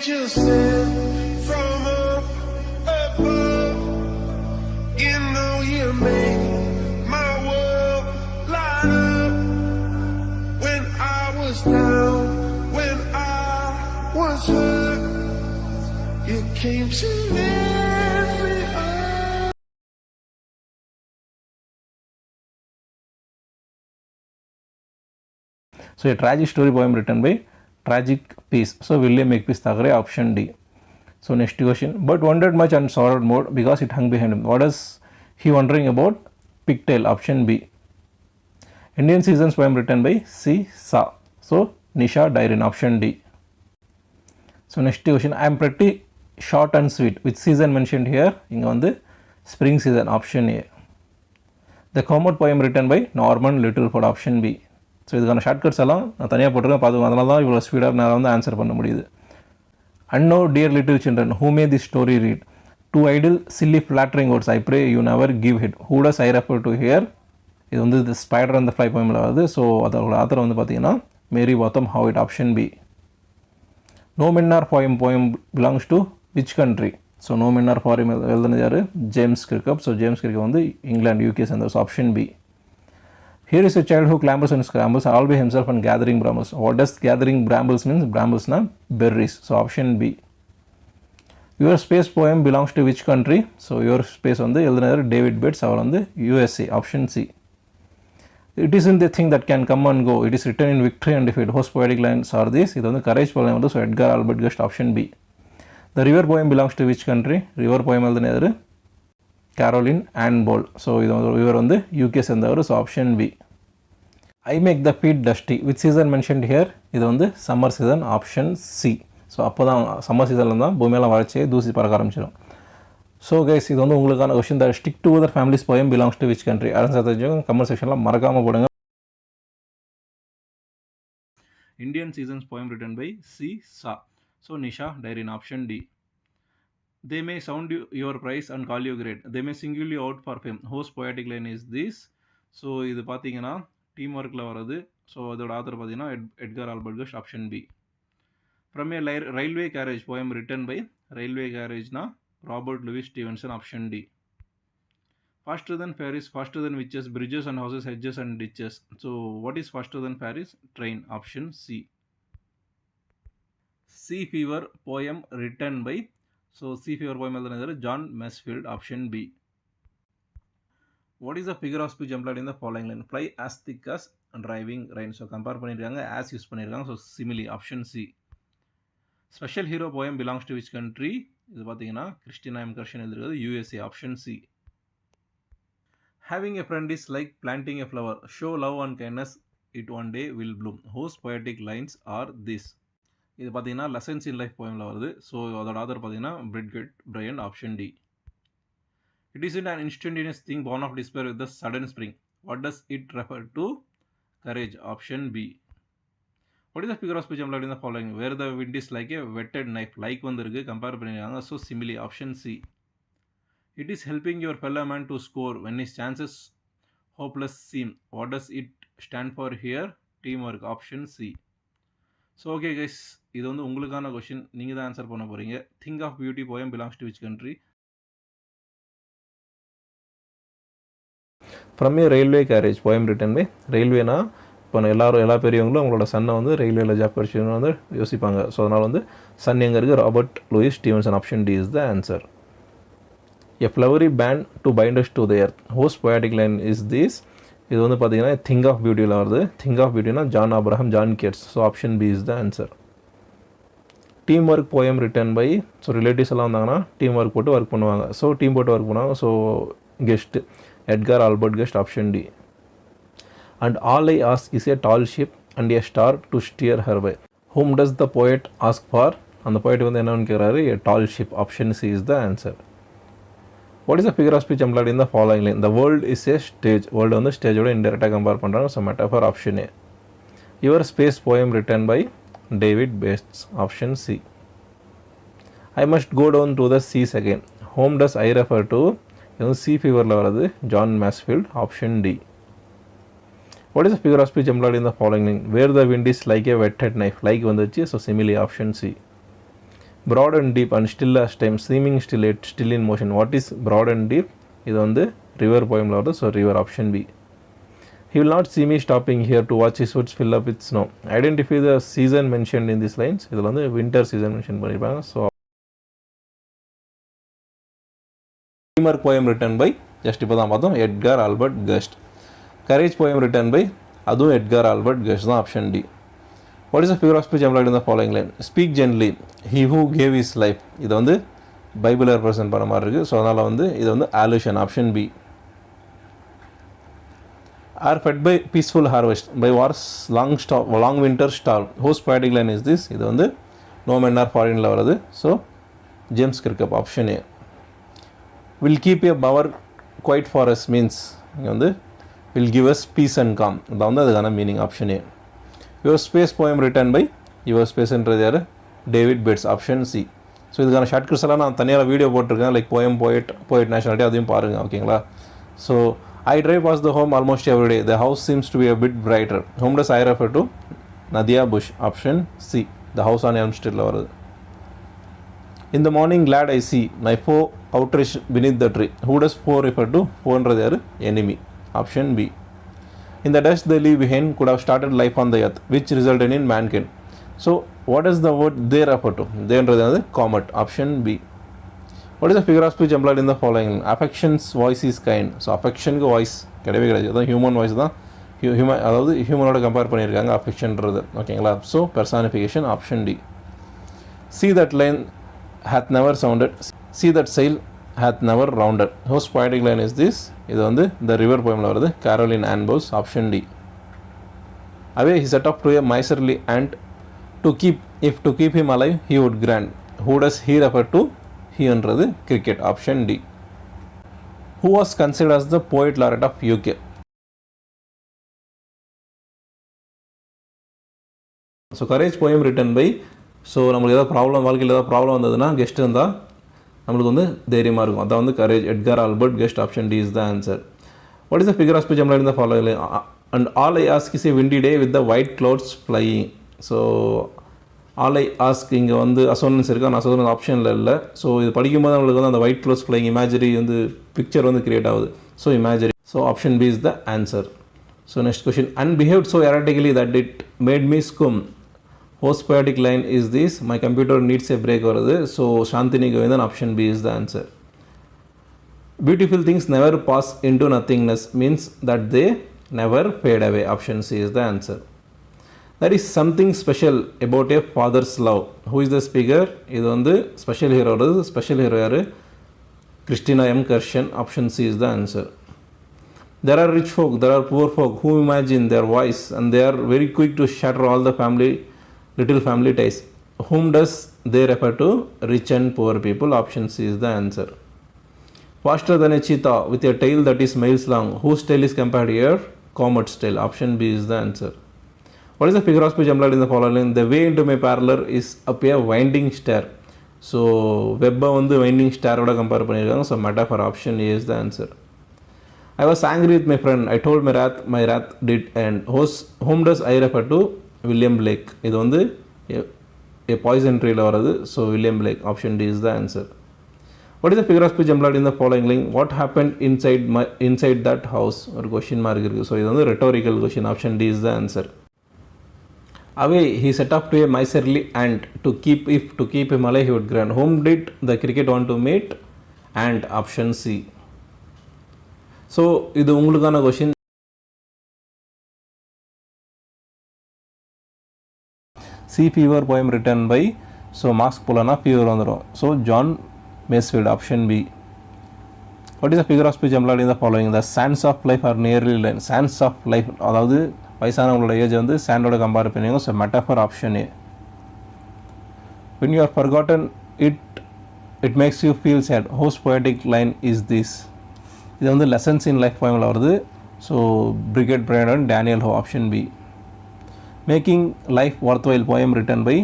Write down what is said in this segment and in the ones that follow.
angels sent from up above. You know you make my world light up. When I was down, when I was hurt, you came to lift me up. So a tragic story poem written by tragic piece. So William Makepeace Thackeray, option D. So next question. But wondered much and sorrowed more because it hung behind him. What is he wondering about? Pigtail, option B. Indian Seasons poem written by C. Sa. So Nisha Dairin, option D. So next question. I am pretty short and sweet. Which season mentioned here? Inga vandu spring season, option A. The Commode poem written by Norman Littleford, option B. So இதுக்கான shortcuts எல்லாம் நான் தனியாக போட்டிருக்கேன் பார்த்து, அதனால தான் இவ்வளோ ஸ்பீடாக நான் வந்து ஆன்சர் பண்ண முடியுது. And now, dear little children, who may this story read? Two idle, silly, flattering words, I pray you never give heed. Who does I refer to here? இது வந்து the spider and the fly poemல வருது. So அதோட author வந்து பார்த்தீங்கன்னா Mary Botham Howitt, option B. No Men Are poem belongs to which country? So No Men Are poem எழுதுனது யார்? James Kirkup. So James Kirkup வந்து England, UK சேர்ந்தவர். So option B. Here is a child who clambers and scrambles all by himself and gathering brambles. What does gathering brambles means? Brambles na berries. So option B. Your space poem belongs to which country? So your space on the எழுதுனவர் David Bates, அவர் வந்து USA, option C. It isn't the thing that can come and go. It is written in victory and defeat. Whose poetic lines are these? இது வந்து courage poem வந்து, so Edgar Albert Guest, option B. The river poem belongs to which country? River poem எழுதுனவர் Caroline Ann Bowles. So இது இவர் வந்து UK சேர்ந்தவர். So option B. I make the feet dusty. Which season mentioned here? இது வந்து summer season, option C. So அப்போ தான் summer சீசனில் தான் பூமியெல்லாம் வளர்ச்சி தூசி பறக்க ஆரம்பிச்சிடும். ஸோ கைஸ், இது வந்து உங்களுக்கான question. The stick together families poem belongs to which country? Answer தெரிஞ்சவங்க கமெண்ட் செக்ஷனில் மறக்காமல் போடுங்க. Indian seasons poem written by C. சா. So Nisha Dyrene, option D. They may sound your praise and call you great. They may single you out for fame. Whose poetic line is this? So இது பார்த்தீங்கன்னா team ஒர்க்கில் வர்றது. So அதோட author பார்த்தீங்கன்னா Edgar Albert Guest, option B. From a railway carriage poem written by, railway கேரேஜ்னா Robert Louis Stevenson, option D. Faster than Paris, faster than witches, bridges and houses, hedges and ditches. So what is faster than Paris? Train, option C. Sea Fever poem written by, so Sea Fever poem எழுதுனது John Masefield, option B. What is the figure of speech employed in the following line? Fly as thick as driving rain. So compare பண்ணியிருக்காங்க, as use பண்ணியிருக்காங்க. So simile, option C. Special hero poem belongs to which country? இது பார்த்தீங்கன்னா Christina M கர்ஷன் எழுதுறது USA, option C. Having a friend is like planting a flower. Show love and kindness, it one day will bloom. Whose poetic lines are this? இது பார்த்தீங்கன்னா lessons in life போயமில் வருது. So அதோட author பார்த்தீங்கன்னா Bridget Brian, option D. It is in an instantaneous thing born of despair with the sudden spring. What does it refer to? Courage, option B. What is the figure of speech employed in the following? Where the wind is like a whetted knife. Like வந்துருக்கு, compare பண்ணியிருக்காங்க. So simile, option C. It is helping your fellow man to score when his chances hopeless seem. What does it stand for here? Teamwork, option C. So okay guys, இது வந்து உங்களுக்கான question. நீங்கள் தான் answer பண்ண போகிறீங்க. Think of beauty poem belongs to which country? From a railway carriage poem written by, ரயில்வேனா இப்போ எல்லா பெரியவங்களும் அவங்களோட சன்னை வந்து ரயில்வேல ஜாப் படிச்சுன்னு வந்து யோசிப்பாங்க. ஸோ அதனால் வந்து சன் எங்கே இருக்குது? Robert Louis Stevenson, option D is the answer. A flowery band to bind us to the earth. Whose poetic line is this? இது வந்து பார்த்தீங்கன்னா திங்க் ஆஃப் பியூட்டியில் வருது. திங்க் ஆஃப் பியூட்டினா John Abraham, John Keats. So option B is the answer. Team work poem written by, so relatives எல்லாம் வந்தாங்கன்னா team work போட்டு work பண்ணுவாங்க. ஸோ டீம் போட்டு ஒர்க் பண்ணுவாங்க. So guest Edgar Albert Guest, option D. And all I ask is a tall ship and a star to steer her by. Whom does the poet ask for? அந்த poet வந்து என்னன்னு கேட்குறாரு? ஏ tall ship, option C is the answer. What is the figure of speech employed in the following line? The world is a stage. World வந்து ஸ்டேஜோட இன்டெரக்டாக compare பண்ணுறாங்க. So metaphor, option A. Your space poem written by David Bates, option C. I must go down to the seas again. Whom does I refer to? இது வந்து sea ஃபீவரில் வருது, John Masefield, option D. What is the figure of speech employed in the following line? Where the wind is like a whetted knife. Like வந்துச்சு, so simile, option C. broad and deep and still as time, seeming still yet still in motion. What is broad and deep? இது வந்து river poemல வருது. So river, option B. He will not see me stopping here to watch his woods fill up with snow. Identify the season mentioned in these lines. இதில் வந்து winter season mention பண்ணியிருப்பாங்க. So mark poem written by just இப்போ தான் பார்த்தோம் Edgar Albert Guest. Courage poem written by அதுவும் Edgar Albert Guest தான், option D. What is the figure of speech employed in the following line? Speak gently, he who gave his life. இது வந்து பைபிளை represent பண்ண மாதிரி இருக்குது. So அதனால் வந்து இது வந்து allusion, option B. Are fed by peaceful harvest by war's long winter storm. Whose poetic line is this? இது வந்து no men are foreignல வருது. So James கிர்கப், option A. Will keep a bower quiet for us means இங்கே வந்து will give us peace and calm. அதான் வந்து அதுக்கான meaning, option A. Your space poem written by your spaceன்றது யார்? David Bates, option C. So இதுக்கான shortcuts எல்லாம் நான் தனியாக வீடியோ போட்டிருக்கேன், லைக் போயம், போயட் நேஷனாலிட்டி, அதையும் பாருங்கள், ஓகேங்களா? So I drive past the home almost every day. The house seems to be a bit brighter. Whom does I refer to? Nadia Bush, option C. The house on Elm Streetல வருது. In the morning glad I see my foe outreach beneath the tree. Who does foe refer to? Foeன்றது யார்? Enemy, option B. In the dust they leave behind could have started life on the earth, which resulted in mankind. So what does the word they refer to? They is comet, option B. What is the figure of speech employed in the following? Affection's voice is kind. So affection voice கிடையவே கிடையாது, அதான் human voice தான். அதாவது ஹியூமனோட compare பண்ணியிருக்காங்க affectionன்றது, ஓகேங்களா? So personification, option D. See that line hath never sounded, see that sail hath never rounded. Whose poetic line is this? இது வந்து the river poemல வருது, Caroline Ann Bowles, option D. Away he set off to a miserly ant to keep, if to keep him alive he would grant. Who does he refer to? He என்றது cricket, option D. Who was considered as the poet laureate of UK? So courage poem written by, so நம்மளுக்கு ஏதாவது problem, வாழ்க்கையில் ஏதாவது problem வந்ததுன்னா guest இருந்தால் நம்மளுக்கு வந்து தைரியமாக இருக்கும், அதான் வந்து courage, Edgar Albert Guest, option D is the answer. What is the figure of speech employed in the following? And all I ask is a windy day with the white clouds flying. So all I ask இங்கே வந்து assonance இருக்குது, ஆனால் assonance ஆப்ஷனில் இல்லை. So இது படிக்கும்போது நம்மளுக்கு வந்து அந்த white clouds flying இமேஜரி வந்து பிக்சர் வந்து கிரியேட் ஆகுது. So imagery, so option B is the answer. So next question. And behaved so erratically that it made me scum. Whose poetic line is this? My computer needs a break வருது. So Chandini Govindan, option B is the answer. Beautiful things never pass into nothingness means that they never fade away. Option C is the answer. There is something special about a father's love. Who is the speaker? இது வந்து special hero வருது. Special hero யார்? Christina M கர்ஷன். Option C is the answer. There are rich folk, there are poor folk who imagine their voice and they are very quick to shatter all the little family ties. Whom does they refer to? Rich and poor people. Option C is the answer. Faster than a cheetah with a tail that is miles long. Whose tail is compared here? Comet's tail. Option B is the answer. What is the figure of speech employed in the following? The way into my parlor is up a winding stair. So web வந்து winding stair ஓட compare பண்ணியிருக்காங்க. So metaphor, option A is the answer. I was angry with my friend. I told my wrath did end. Whom does I refer to? William Blake. இது வந்து a poison treeல வருது. So William Blake, option D is the answer. What is the figure of speech employed in the following line? What happened inside that house? ஒரு question mark இருக்குது. So இது வந்து rhetorical question. Option D is the answer. Away he set off to a miserly ant to keep him alive he would grant. Whom did the cricket want to meet? Ant, option C. So இது உங்களுக்கான question. Sea fever poem written by, so mask போலனா fever வந்துடும். So John Masefield, option B. What is the figure of speech employed in the following? The sands of life are nearly line. Sands of life, அதாவது வயசானவங்களோட age வந்து சாண்டோட compare பண்ணுவாங்க. So metaphor, option A. When you are forgotten it makes you feel sad. Whose poetic line is this? இது வந்து lessons in life poemல வருது. So brigade Brighton, Daniel Ho, option B. Making life worthwhile poem written by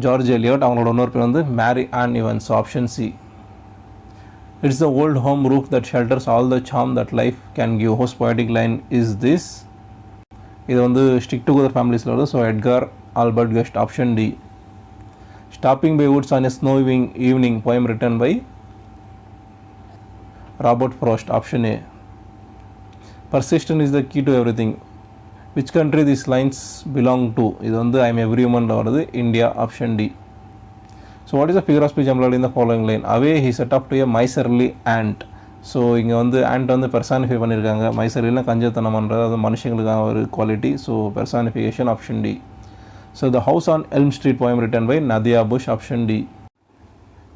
George Eliot. அவங்களோட இன்னொரு பேர் வந்து Mary Ann Evans, option C. It's the old home roof that shelters all the charm that life can give. Whose poetic line is this? இது வந்து stick together ஃபேமிலிஸில் வருது. So Edgar Albert Guest, option D. Stopping by woods on a snowy evening, poem written by Robert Frost. Option A. Persistence is the key to everything. Which country these lines belong to? இது வந்து I am every woman வருது India. Option D. So what is the figure of speech employed in the following line? Away he set up to a miserly ant. So இங்கே வந்து and வந்து பெர்சானிஃபை பண்ணியிருக்காங்க. மைசர்லினா கஞ்சத்தனம்ன்றது அது மனுஷங்களுக்கான ஒரு quality. So personification option D. So the house on Elm Street poem written by Nadia Bush. Option D.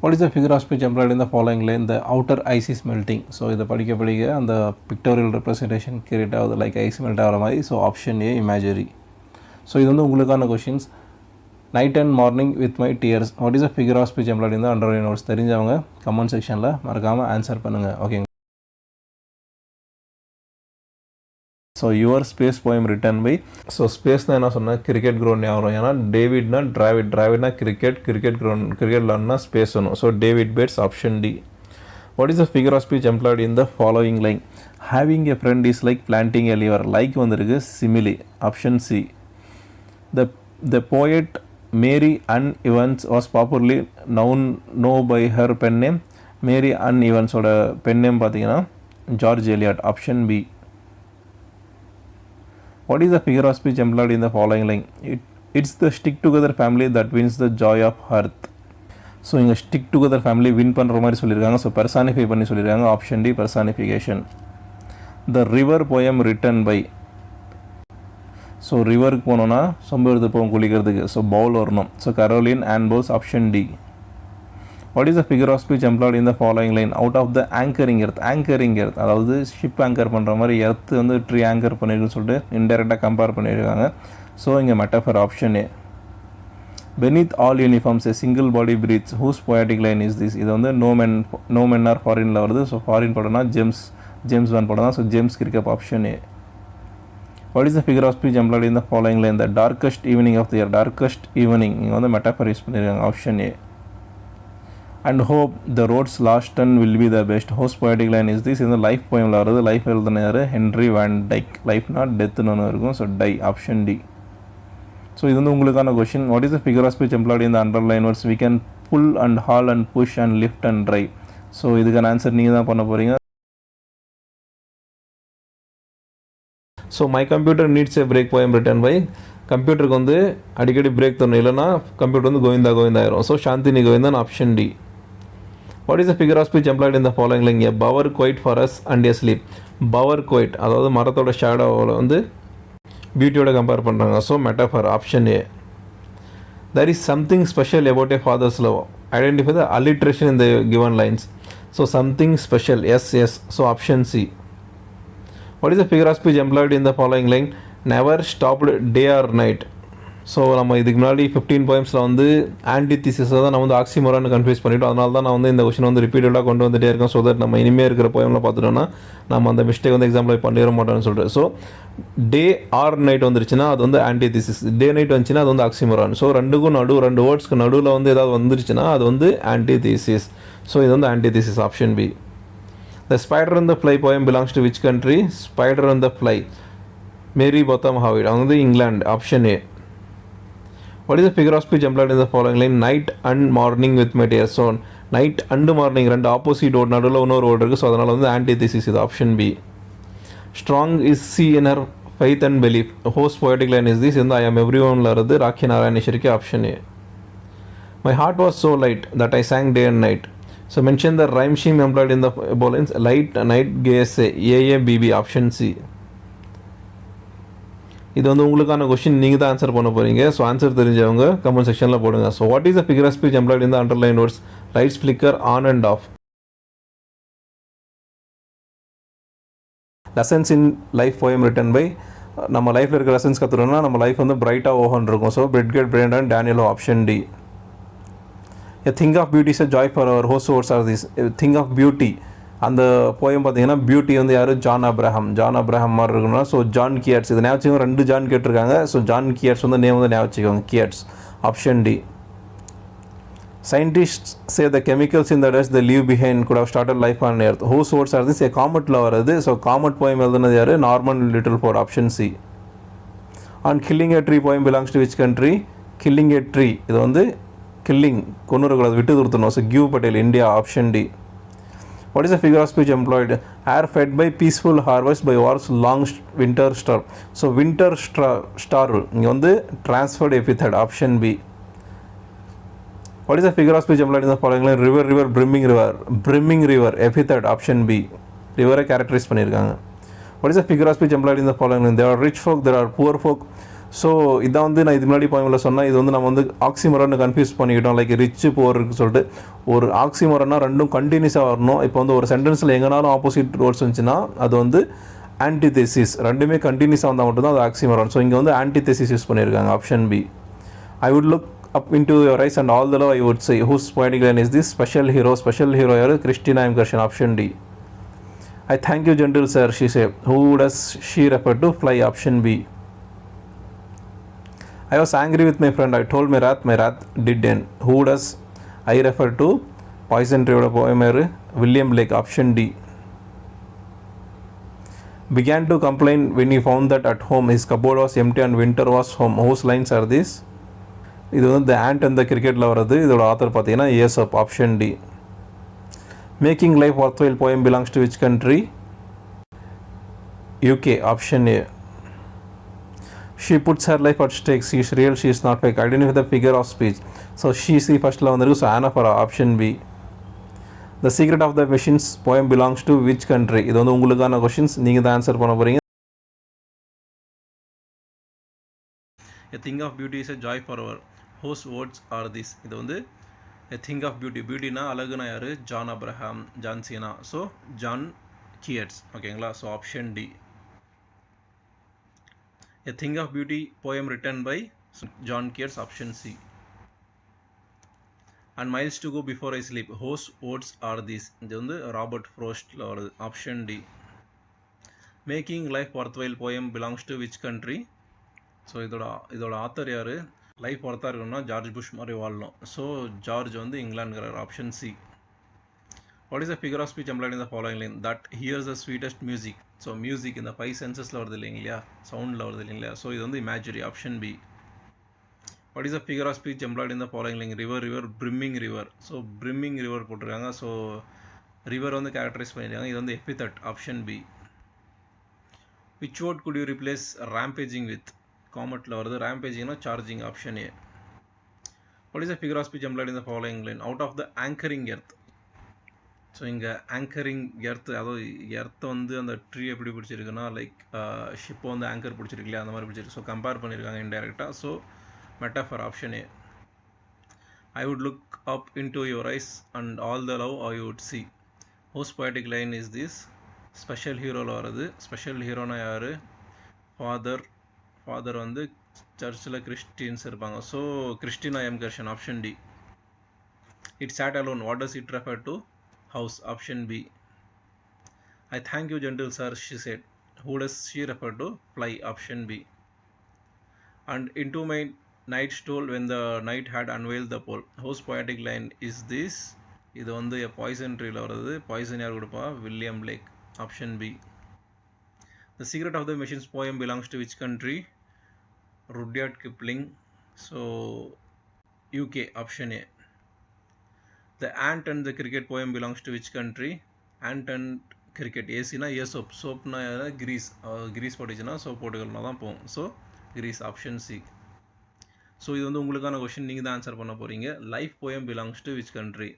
What is the figure of speech employed in the following line? The outer ice is melting. So இதை படிக்க அந்த pictorial representation create ஆகுது like ice melt ஆகிற மாதிரி. So option A imagery. So இது வந்து உங்களுக்கான questions. Night and morning with my tears. What is the figure of speech employed in the underline notes? தெரிஞ்சவங்க கமெண்ட் செக்ஷனில் மறக்காமல் ஆன்சர் பண்ணுங்கள். ஓகேங்க. So your space poem written by. So ஸ்பேஸ்னால் என்ன சொன்னால் கிரிக்கெட் கிரவுண்ட் ஞாபகம். ஏன்னா டேவிட்னா டிராவிட்னா கிரிக்கெட் கிரவுண்ட் கிரிக்கெட் விளாட்னா ஸ்பேஸ் வேணும். So David Bates. Option D. What is the figure of speech employed in the following line? Having a friend is like planting a liver. Like வந்திருக்கு simile. Option C. The poet Mary Ann events was popularly known by her pen name. Mary Ann இவன்ஸோட pen name பார்த்தீங்கன்னா George Eliot. Option B. What is the figure of speech employed in the following line? It's the stick together family that wins the joy of earth. So இங்கே stick together family win பண்ணுற மாதிரி சொல்லியிருக்காங்க. So personify பண்ணி சொல்லியிருக்காங்க. Option D personification. The river poem written by. So ரிவருக்கு போனோன்னா சொம்பு எடுத்து போகும் குளிக்கிறதுக்கு. ஸோ பவுல் வரணும். So Caroline and Bowles. Option D. What is the figure of speech employed in the following line? Out of the anchoring earth. Anchoring earth அதாவது ship anchor பண்ணுற மாதிரி எர்த் வந்து ட்ரீ ஆங்கர் பண்ணியிருக்குன்னு சொல்லிட்டு இன்டெரக்டாக compare பண்ணியிருக்காங்க. So இங்கே metaphor. Option A. Beneath all uniforms a single body breathes. Whose poetic line is this? இது வந்து நோ மென் ஆர் ஃபாரினில் வருது. ஸோ ஃபாரின் படம்னா ஜேம்ஸ் வான் படம் தான். So James Kirkup. Option A. What is the figure of speech employed in the following line? The darkest evening of the year. Darkest evening இங்கே வந்து metaphor use பண்ணியிருக்காங்க. Option A. And hope the roads last and will be the best. Whose poetic line is this? இந்த life போயமில் வருது. Life எழுதுனார் Henry Van Dyke. லைஃப்னா டெத்துன்னு ஒன்று இருக்கும். So die. Option D. So இது வந்து உங்களுக்கான question. What is the figure of speech employed in the underline words? We can pull and haul and push and lift and drive. So இதுக்கான answer நீங்கள் தான் பண்ண போகிறீங்க. So my computer needs a break poem written by. கம்ப்யூட்டருக்கு வந்து அடிக்கடி break தரணும், இல்லைனா computer வந்து கோவிந்தா ஆயிரும். So Chandini Govindan. Option D. What is the figure of speech employed in the following line? A bower quite for us and a sleep. Bower quite அதாவது மரத்தோட ஷேடோவில் வந்து பியூட்டியோட கம்பேர் பண்ணுறாங்க. So metaphor. Option A. There is something special about a father's love. Identify the alliteration in the given lines. So something special. Yes. So option C. What is the figure of speech employed in the following line? Never stopped day or night. So நம்ம இதுக்கு முன்னாடி 15 போயம்ஸில் வந்து ஆன்டிதீசிஸை தான் நான் வந்து ஆக்சிமோரான்னு confuse பண்ணிவிட்டோம். அதனால தான் நான் வந்து இந்த கொஷின் வந்து ரிப்பீட்டடாக கொண்டு வந்துட்டே இருக்கேன். ஸோ தட் நம்ம இனிமேல் இருக்கிற போயமில் பார்த்துட்டோம்னா நம்ம அந்த மிஸ்டேக் வந்து எக்ஸாம்பிள் பண்ணிட மாட்டோம்னு சொல்லிட்டு. ஸோ டே ஆர் நைட் வந்துருச்சுன்னா அது வந்து ஆன்டிதீசிஸ். டே நைட் வந்துச்சுன்னா அது வந்து ஆக்சிமோரான். ஸோ ரெண்டு வேர்ட்ஸ்க்கு நடுவில் வந்து ஏதாவது வந்துருச்சுன்னா அது வந்து ஆன்டிதீசிஸ். ஸோ இது வந்து antithesis. Option B. The spider and the fly poem belongs to which country? Spider and the fly Mary Botham Howitt. அவங்க வந்து இங்கிலாந்து. Option A. What is the figure of speech employed in the following line? Night and morning with my dear. So night and morning ரெண்டு opposite word நடுவில் இன்னொரு word இருக்குது. So அதனால் வந்து antithesis. இது option B. Strong is she in her faith and belief. Whose poetic line is this? இந்த I am every ஒன்ல இருந்து ராக்கி நாராயணேஸ்வரிக்கு. Option A. My heart was so light that I sang day and night. So mention the rhyme scheme employed in the balance. Light night K S A A A B B. Option C. இது வந்து உங்களுக்கான question. நீங்கள் தான் answer பண்ண போகிறீங்க. ஸோ ஆன்சர் தெரிஞ்சவங்க comment செக்ஷனில் போடுங்க. So what is the figure of speech employed in the underline words? Lights flicker on and off. Lessons in life poem written by. நம்ம லைஃப்பில் இருக்கிற லெசன்ஸ் கற்றுக்கணும்னா நம்ம லைஃப் வந்து பிரைட்டாக ஓஹன் இருக்கும். ஸோ பிரெட்கெட் பிரெண்டன் டேனியலோ. Option D. A thing of beauty is a joy for ever whose words are this? Thing of beauty அந்த போயம் பார்த்தீங்கன்னா பியூட்டி வந்து யார்? ஜான் அப்ரஹாம் மாதிரி இருக்கணும்னா ஸோ ஜான் கியர்ட்ஸ். இது ஞாபகம் ரெண்டு ஜான் கேட்டிருக்காங்க. ஸோ ஜான் கியர்ட்ஸ் வந்து நேம் வந்து ஞாபகம் கியர்ட்ஸ். Option D. Scientist say the chemicals in the dust the leave behind could have started life on earth. Whose words are this? A காமெட்டில் வருது. ஸோ காமெட் போயம் எழுதுனது யார்? Norman Littleford. Option C. On killing a tree poem belongs to which country? Killing a tree இது வந்து killing, கொன்னுறக்கூடாது, விட்டு கொடுத்துடணும். So Gieve Patel, India, option D. What is the figure of speech employed? Air fed by peaceful harvest by war's long winter storm. So winter storm இங்கே வந்து transferred epithet, option B. What is the figure of speech employed in the following line? River, river, brimming river, epithet, option B. ரிவரை characterise பண்ணியிருக்காங்க. What is the figure of speech employed in the following line? There are rich folk, there are poor folk. So இதான் வந்து நான் இதுக்கு முன்னாடி பாயிண்டில் சொன்னால், இது வந்து நம்ம வந்து ஆக்சிமோரன்னு கன்ஃபியூஸ் பண்ணிக்கிட்டோம். லைக் ரிச்சு போருக்கு சொல்லிட்டு ஒரு ஆக்சிமோரன்னா ரெண்டும் கண்டினியூஸாக வரணும். இப்போ வந்து ஒரு சென்டென்ஸில் எங்கேனாலும் ஆப்போசிட் ரோல்ஸ் இருந்துச்சுன்னா அது வந்து ஆன்டிதெசிஸ், ரெண்டுமே கண்டினியூஸாக வந்தால் மட்டும்தான் அது ஆக்சிமோரன். ஸோ இங்கே வந்து ஆன்டிதெசிஸ் யூஸ் பண்ணியிருக்காங்க, option B. I would look up into your eyes and all the love I would say. Whose poetic line is this? Special hero யாரு? Christina M கர்ஷன், option D. I thank you gentle sir, she said. Who does she refer to? Fly, option B. I was angry with my friend, I told my wrath did end. Who does I refer to? Poison Tree poem, William Blake, option D. Began to complain when he found that at home his cupboard was empty and winter was home. Whose lines are these? இது வந்து the ant and the cricketல வருது. இதோட author பார்த்தீங்கன்னா Aesop, option D. Making life worthwhile poem belongs to which country? UK, option A. She puts her life at stake. She is real, she is not fake. Identify the figure of speech. So she see first la vandirukku. So anaphora, option B. The secret of the machines poem belongs to which country? இது வந்து உங்களுக்கான questions, நீங்கள் தான் answer பண்ண போகிறீங்க. A thing of beauty is a joy forever. Whose words are these? இது வந்து a thing of beauty. பியூட்டினா அழகுனா யார்? John Abraham, John Cena. So John Keats, ஓகேங்களா? So option D. A thing of beauty poem written by John Keats, option C. And miles to go before I sleep. Whose words are these? இது வந்து Robert ஃப்ரோஸ்ட்ல வருது, option D. Making life worthwhile poem belongs to which country? So இதோட author யார்? Life ஒர்த்தாக இருக்கணும்னா George Bush மாதிரி வாழணும். ஸோ ஜார்ஜ் வந்து இங்கிலாந்துங்கிறார், option C. What is the figure of speech employed in the following line? That hears the sweetest music. So music இந்த 5 சென்சஸில் வருது இல்லைங்களா, சவுண்டில் வருது இல்லைங்களா. ஸோ இது வந்து imagery, option B. What is the figure of speech employed in the following line? River, river, brimming river. So brimming river போட்டிருக்காங்க. So river வந்து characterise பண்ணியிருக்காங்க. இது வந்து epithet, option B. Which word could you replace rampaging with? காமெட்டில் வருது. rampagingனா charging, option A. What is the figure of speech employed in the following line? Out of the anchoring earth. So இங்கே anchoring earth, அதாவது எர்த்தை வந்து அந்த tree எப்படி பிடிச்சிருக்குன்னா like ஷிப்பை வந்து ஆங்கர் பிடிச்சிருக்கு இல்லையா, அந்த மாதிரி பிடிச்சிருக்கு. ஸோ கம்பேர் பண்ணியிருக்காங்க இன்டைரக்டாக. So metaphor, option A. I would look up into your eyes and all the love I would see. Whose poetic line is this? Special ஹீரோவில் வருது. ஸ்பெஷல் ஹீரோனா யார்? ஃபாதர் வந்து சர்ச்சில் கிறிஸ்டின்ஸ் இருப்பாங்க. So Christina M கர்ஷன், option D. It sat alone. What does it refer to? House, option B. I thank you gentle sir, she said. Who does she refer to? Fly, option B. And into my night stole when the night had unveiled the pole. Whose poetic line is this? இது வந்து poison ட்ரீல வருது. Poison யார் கொடுப்பா? William Blake, option B. The secret of the machines poem belongs to which country? Rudyard Kipling. So UK, option A. The ant and the cricket poem belongs to which country? Ant and cricket. ஏசினா Aesop, சோப்னா Greece. Grease போட்டுச்சுன்னா soap போட்டுக்கள்னா தான் போகும். So Greece, option C. So இது வந்து உங்களுக்கான question, நீங்கள் தான் ஆன்சர் பண்ண போகிறீங்க. Life poem belongs to which country?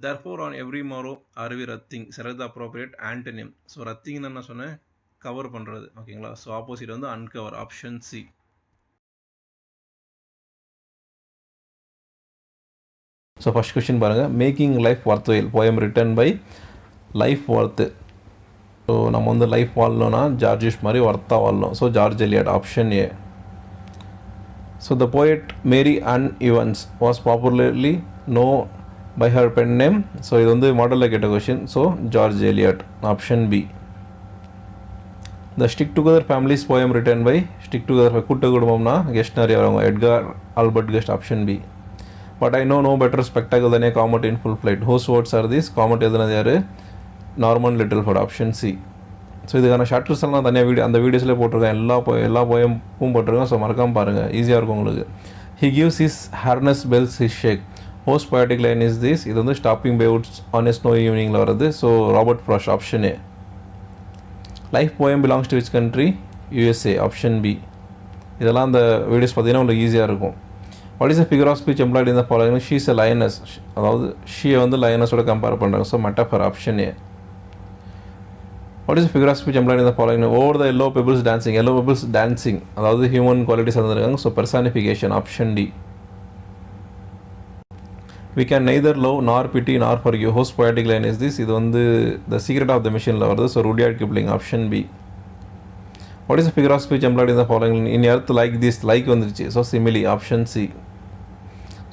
Therefore on every morrow are we rutting. Select the appropriate antonym. So ரத்திங்னு என்ன சொன்னேன்? கவர் பண்ணுறது, ஓகேங்களா. ஸோ ஆப்போசிட் வந்து uncover, option C. So first question பாருங்கள். Making life worthwhile poem written by life worth. So நம்ம வந்து life வாழணும்னா ஜார்ஜிஷ் மாதிரி ஒர்த்தாக வாழணும். So George Eliot, option A. So the poet Mary Ann Evans was popularly known by her pen name. So இது வந்து மாடலில் கேட்ட question. So George Eliot, option B. The stick together families poem written by stick together கூட்டு குடும்பம்னா guest நிறைய வரவங்க, Edgar Albert Guest, option B. But I know better spectacle than a comet in full flight. Whose words are these? Comet எதுனது யார்? Norman Littleford, option C. So இதுக்கான shortcuts எல்லாம் தனியாக அந்த வீடியோஸ்லேயே போட்டிருக்கேன். எல்லா போயமும் போட்டிருக்கேன். ஸோ மறக்காமல் பாருங்கள், ஈஸியாக இருக்கும் உங்களுக்கு. He gives his harness bells his shake. Most poetic line is this. இது வந்து stopping by woods on a snow ஈவினிங்கில் வருது. So Robert Frost option A. Life poem belongs to which country? USA option B. இதெல்லாம் அந்த videos பார்த்தீங்கன்னா உங்களுக்கு ஈஸியாக இருக்கும். What is a figure of speech employed in the following? She is a lioness. அதாவது ஷீயை வந்து லயனஸோட கம்பேர் பண்ணுறாங்க. So metaphor option A. What is figure of speech employed in the following? Over the yellow peoples dancing. Yellow peoples dancing அதாவது human qualities இருந்திருக்காங்க. So personification option D. We can neither love nor pity nor forgive. Whose poetic line is this? இது வந்து the secret of the machine வருது. So Rudyard Kipling option B. What is figure of speech employed in the following? In earth like this. Like வந்துருச்சு. So simile option C.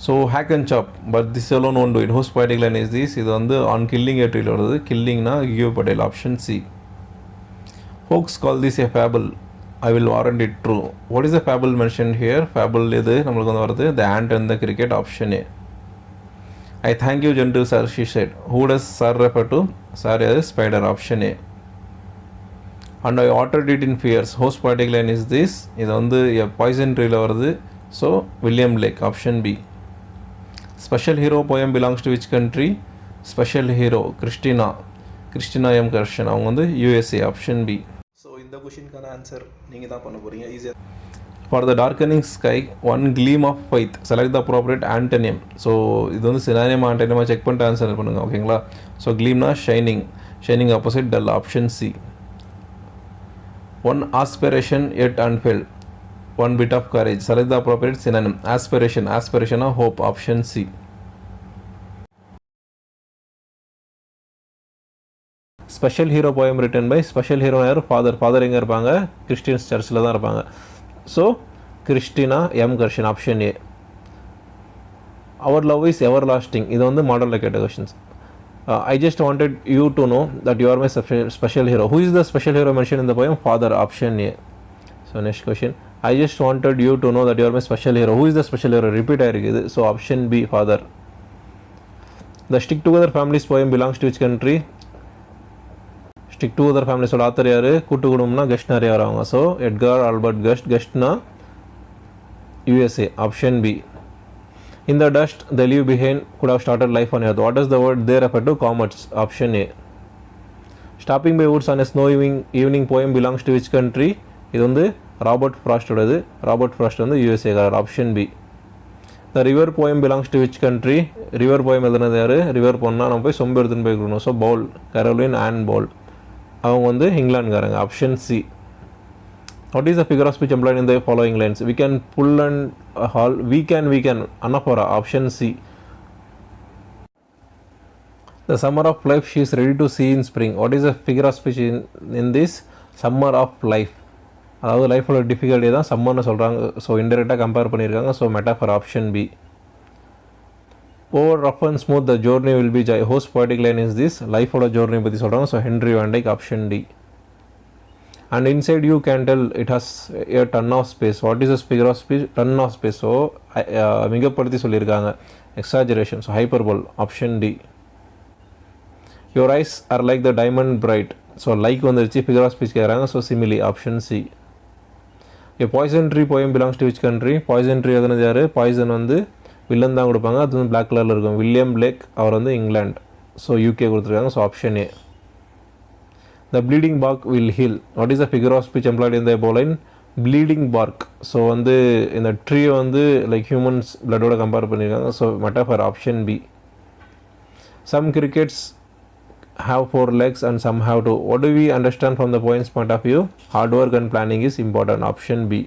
So hack and chop but this alone won't do it. Whose poetic line is this? இது வந்து on killing a tree வருது. கில்லிங்னா Gieve Patel option C. Folks call this a fable. I will warrant it true. What is the fable mentioned here? Fable எது நம்மளுக்கு வந்து வருது? The ant and the cricket option A. I thank you gentle sir, she said. Who does sir refer to? Sir is spider option A. And I uttered it in fears. Whose poetic line is this? இது வந்து a poison tree வருது. So William Blake option B. Special hero poem belongs to which country? Special hero Christina. Christina M. Karshan அவங்க வந்து USA option B. So இந்த கொஷினுக்கான answer நீங்கள் தான் பண்ண போகிறீங்க ஈஸியாக. For the darkening sky, one gleam of faith. Select the appropriate antonym. So இது வந்து சினானியம் ஆண்டனியமாக செக் பண்ணிட்டு ஆன்சர் பண்ணுங்கள் ஓகேங்களா. ஸோ க்ளீம்னா shining. Shining opposite dull option C. One aspiration yet unfilled. One bit of courage. Select the appropriate synonym. Aspiration. Aspiration of hope option C. Special hero poem written by special hero யார்? Father எங்கே இருப்பாங்க? Christians சர்ச்சில் தான் இருப்பாங்க. So Christina M கர்ஷன் option A. Our love is ever lasting. இது வந்து மாடலில் கேட்ட questions. I just wanted you to know that you are my special hero. Who is the special hero mention இந்த poem? Father option A. So next question. I just wanted you to know that you are my special hero. Who is the special hero? Repeat ஆகிருக்குது. So option B father. The stick together families poem belongs to which country? Stick together ஃபேமிலிஸோட author யார்? கூட்டு குடும்பம்னா guest நிறைய வராங்க. So Edgar Albert Guest. கெஸ்ட்னா USA option B. In the dust they leave behind could have started life on earth. What does the word they refer to? Comets option A. Stopping by woods on a snow evening poem belongs to which country? இது வந்து Robert ஃப்ராஸ்டோடது. Robert Frost வந்து USA காரர் option B. The river poem belongs to which country? River poem எழுதுனது யார்? River போனால் நம்ம போய் சொம்பு எடுத்துன்னு போய் கொடுக்கணும். So Paul Caroline and Paul அவங்க வந்து இங்கிலாந்துக்காரங்க option C. What is the figure of speech employed in the following lines? We can pull and haul. We can anaphora option C. The summer of life she is ready to see in spring. What is the figure of speech in this? Summer of life. அதாவது லைஃபோட difficulty தான் சம்மர்னு சொல்கிறாங்க. So இன்டெரக்டாக compare பண்ணியிருக்காங்க. So metaphor option B. Over rough and smooth the journey will be joy. Whose poetic line is this? லைஃபோட journey பற்றி சொல்கிறாங்க. So Henry Van Dyke option D. And inside you can tell it has a ton of space. What is the figure of speech? Ton of space. So மிகப்படுத்தி சொல்லியிருக்காங்க. Exaggeration. So hyperbole option D. Your eyes are like the diamond bright. So like வந்துருச்சு. Figure of speech கேட்குறாங்க. So simile option C. A poison tree poem belongs to which country? Poison tree எதுனது யார்? Poison வந்து villain தான் கொடுப்பாங்க. அது வந்து black கலரில் இருக்கும். வில்லியம் பிளேக் அவர் வந்து இங்கிலாந்து. ஸோ UK கொடுத்துருக்காங்க. So option A. The bleeding bark will heal. What is the figure of speech employed in the above line? Bleeding bark. So வந்து இந்த ட்ரீ வந்து லைக் ஹியூமன்ஸ் பிளட்டோட கம்பேர் பண்ணியிருக்காங்க. So metaphor option B. Some crickets have 4 legs and some have 2. What do we understand from the poem's point of view? Hard work and planning is important. Option B.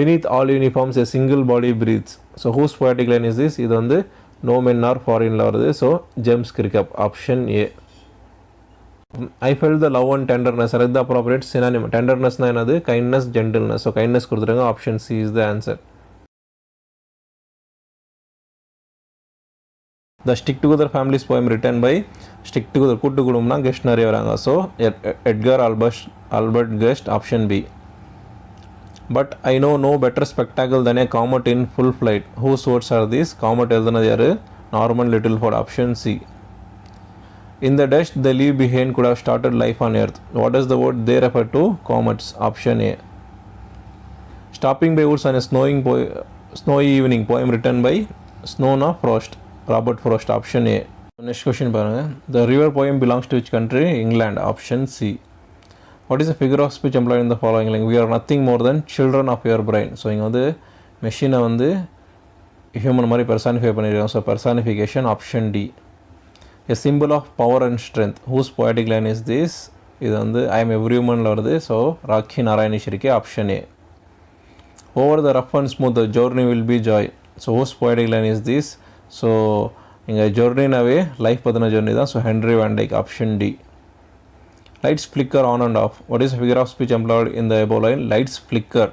Beneath all uniforms a single body breathes. So whose poetic line is this? இது வந்து no men are foreignல வருது. So James Kirkup option A. I felt the love and tenderness. Select the appropriate synonym. Tenderness na enadhu? Kindness, gentleness. So kindness கொடுத்துருங்க. Option C is the answer. The stick together families poem written by stick together கூட்டு குடும்பம்னா guest நிறைய வராங்க. So Edgar Albert Guest option B. But I know no better spectacle than a comet in full flight. Whose words are these? Comet எழுதுனது யாரு? Norman Littleford option C. In the dust they leave behind could have started life on earth. What does the word they refer to? Comets option A. Stopping by woods on a snowy evening poem written by ஸ்னோனா Frost, Robert Frost, option A. Next question பாருங்கள். The river poem belongs to which country? England, option C. What is the figure of speech employed in the following line? We are nothing more than children of your brain. So இங்கே வந்து மெஷினை வந்து human மாதிரி personify பண்ணியிருக்காங்க. So personification, option D. A symbol of power and strength, whose poetic line is this? இது வந்து ஐ am every உமனில் வருது. ஸோ ராக்கி நாராயணீஸ்வரிக்கு, option A. Over the rough and smooth the journey will be joy. So whose poetic line is this? So இங்கே ஜோர்னினாவே life பற்றின journey தான். So Henry Van Dyke, option D. Lights flicker on and off. What is figure of speech employed in the above line? Lights flicker.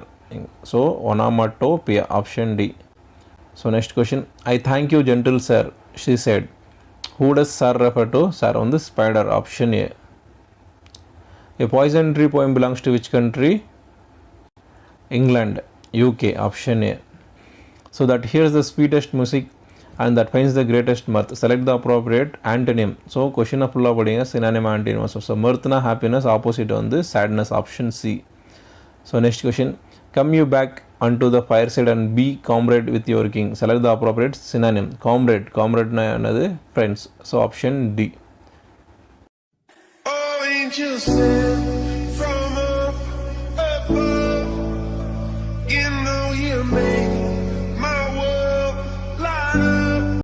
So onomatopoeia, option D. So next question. I thank you gentle sir, she said. Who does sir refer to? Sir வந்து spider, option A. A poison tree poem belongs to which country? England, UK, option A. So that hears the sweetest music and that finds the greatest mirth. Select the appropriate antonym. So question full படிங்க, synonym antonym. So mirthna happiness, opposite வந்து sadness, option C. So next question. Come you back unto the fireside and be comrade with your king. Select the appropriate synonym. Comrade na another friends. So option D. Oh, angels sent